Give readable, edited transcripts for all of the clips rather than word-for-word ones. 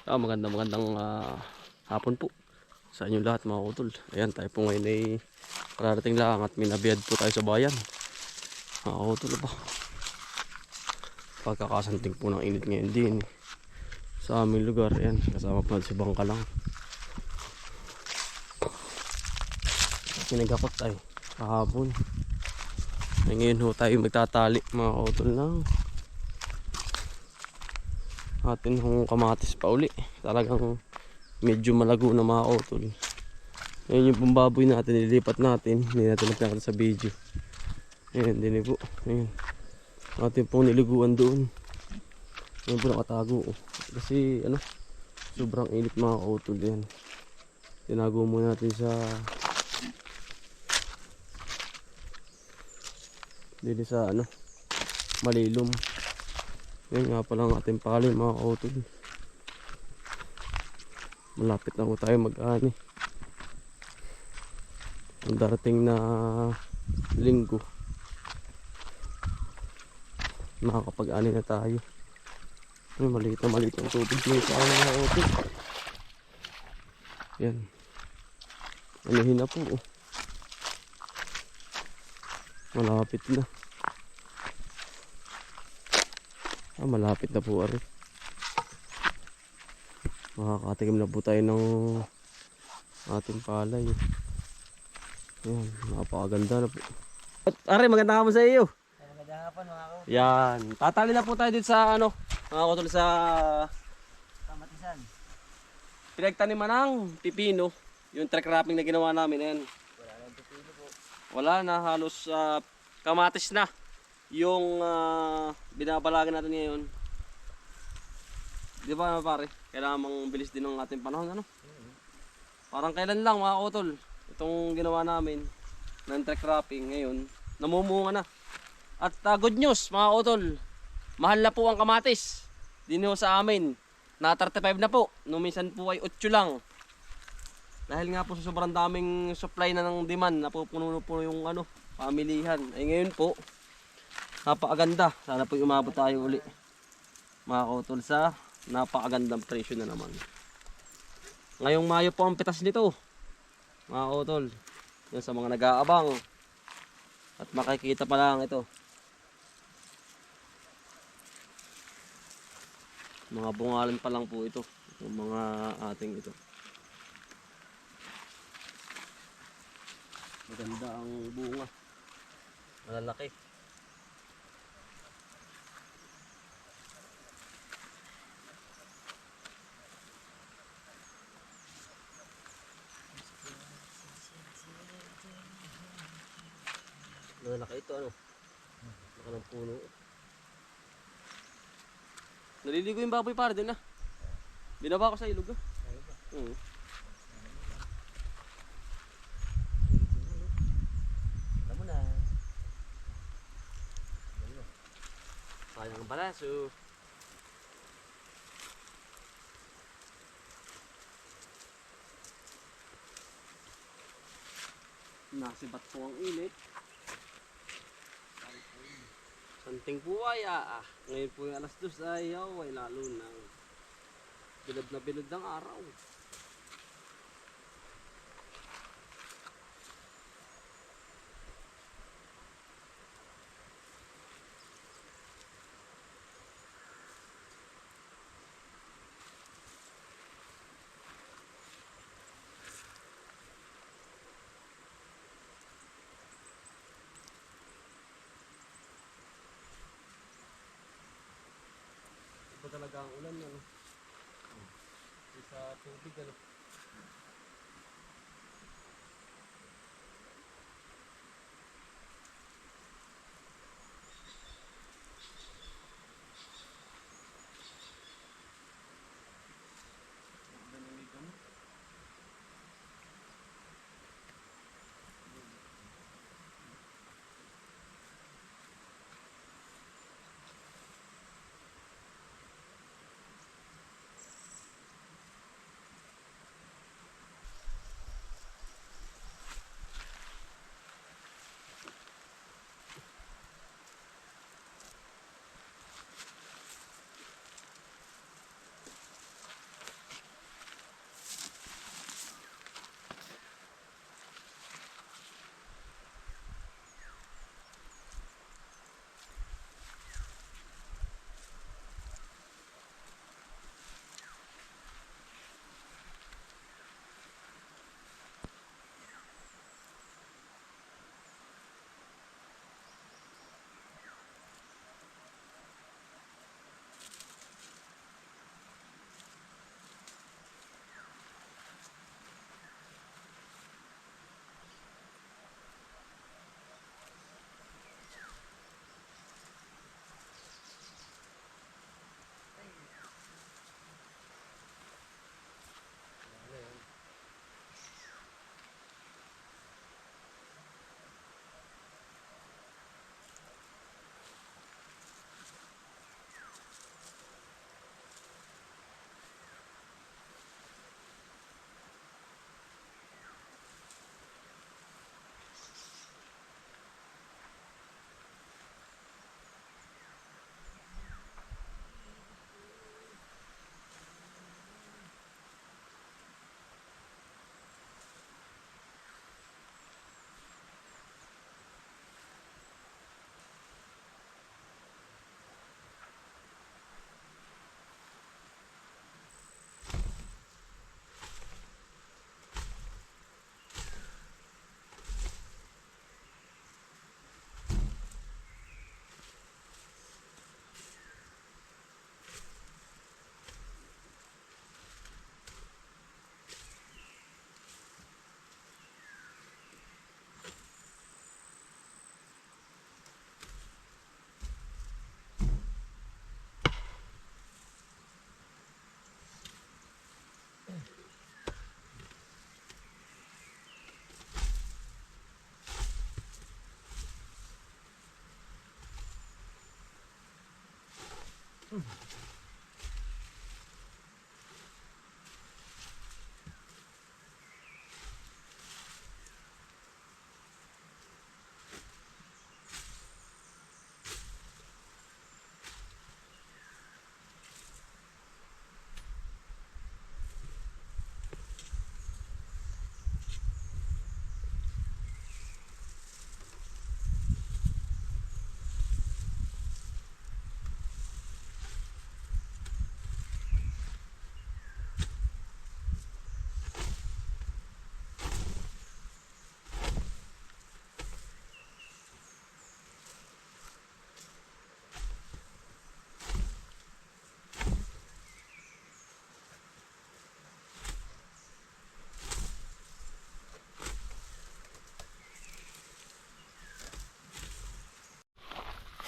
Magandang hapon po sa inyo lahat mga utol. Ayan, tayo po ngayon ay kararating lang at minabiyad po tayo sa bayan. Mga utol ba? Pagkakasanting po ng init ngayon din sa aming lugar. Ayan, kasama po si Bangka lang. Kinagakot tayo kahapon. Ay, ngayon ho tayo magtatali mga utol ng atin hong kamatis pa uli. Talagang medyo malago na mga utol. Ayan yung pambaboy natin, nilipat natin. Hindi natin napakita sa video. Ayan, din po. Ayan. Atin pong niliguan doon. Ayan po nakatago. Kasi sobrang init mga utol yan. Tinago muna natin sa din sa malilom. Ayan nga pala ang ating pali mga utol. Malapit na po tayo mag-ani. Ang darating na linggo makakapag-ani na tayo. Ay, maliit ang tubig dito mga utol. Yan, anihin na po malapit na. Malapit na po ari. Makakatikim na po tayo ng ating palay. Yan, napakaganda na po. Ari, magandang hapon sa iyo. Magandang hapon mga ko. Yan, tatali na po tayo dito sa mga utol sa Kamatisan. pinagtaniman ng pipino. Yung track wrapping na ginawa namin. Ayan. Wala nang pipino po. Wala na, halos kamatis na yung binabalagan natin ngayon. Di ba pare? Kailangan mang bilis din ng ating panahon Parang kailan lang mga utol itong ginawa namin ng track wrapping ngayon, namumunga na. At good news mga utol, mahal na po ang kamatis dito sa amin. Na 35 na po, nung minsan po ay 8 lang. Dahil nga po sa sobrang daming supply na ng demand, napupuno po yung pamilihan. Ay ngayon po, napakaganda. Sana po umabot tayo uli mga utol sa napakagandang presyo na naman. Ngayong Mayo po ang pitas nito mga utol. Yan sa mga nag-aabang. At makikita pa lang ito. Mga bungalan pa lang po ito. Itong mga ating ito. Maganda ang bunga. Malalaki. Malalaki ito Laka ng puno. Naliligo yung baboy para din Binaba ko sa ilog Alam mo na. Sayang ang balaso. Nasibat po ang init. Santing po ay ngayon po yung alas 2 ay lalo na bilad ng araw. Ito talaga ang ulan sa tubig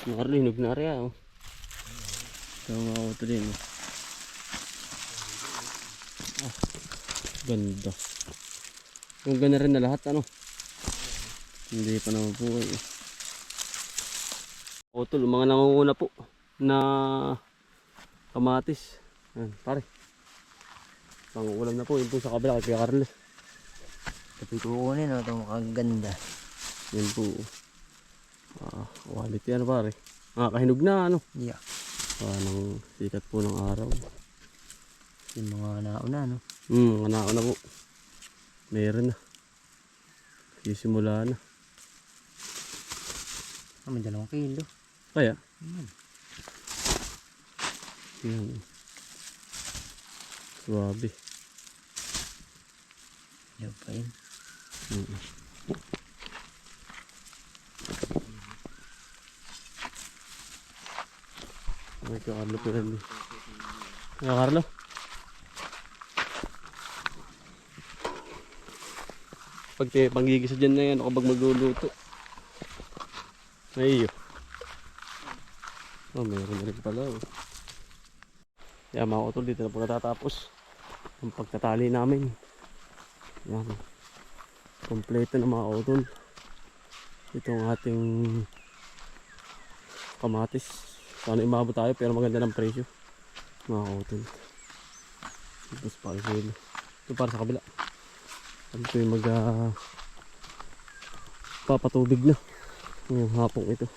Nakarinig na rin ah. Ito mga utol din. Ah, ganda. Yung ganda rin na lahat ano. Hindi pa naman po eh. Utol, mga nangunguna po na kamatis. Ayan, pare. Pangulam na po, yun po sa kabila kay Kuya Carlos. Ito kukunin o, itong kaganda. Yan po. Quality ano pare. Kahinog na ano. Yeah. Nang sikat po ng araw. Yung mga nauna, no? Mga nauna po. Meron na. Sisimula na. May 2 kilo. Kaya? Yan. Swabe. Yan pa yun. Ay, Kuya Carlo po yan. Kuya Carlo? Pag panggigisa dyan na yan, kapag magluluto. Ay, meron na rin pala. Oh. Kaya mga utol, dito na po natatapos ang pagtatali namin. Yan. Kompleto na mga utol. Itong ating kamatis. Sana imabot tayo pero maganda ng presyo. Mga utol. Ito sa pakisilo. Ito para sa kabila. Ito yung papatubig na. Yung hapong ito.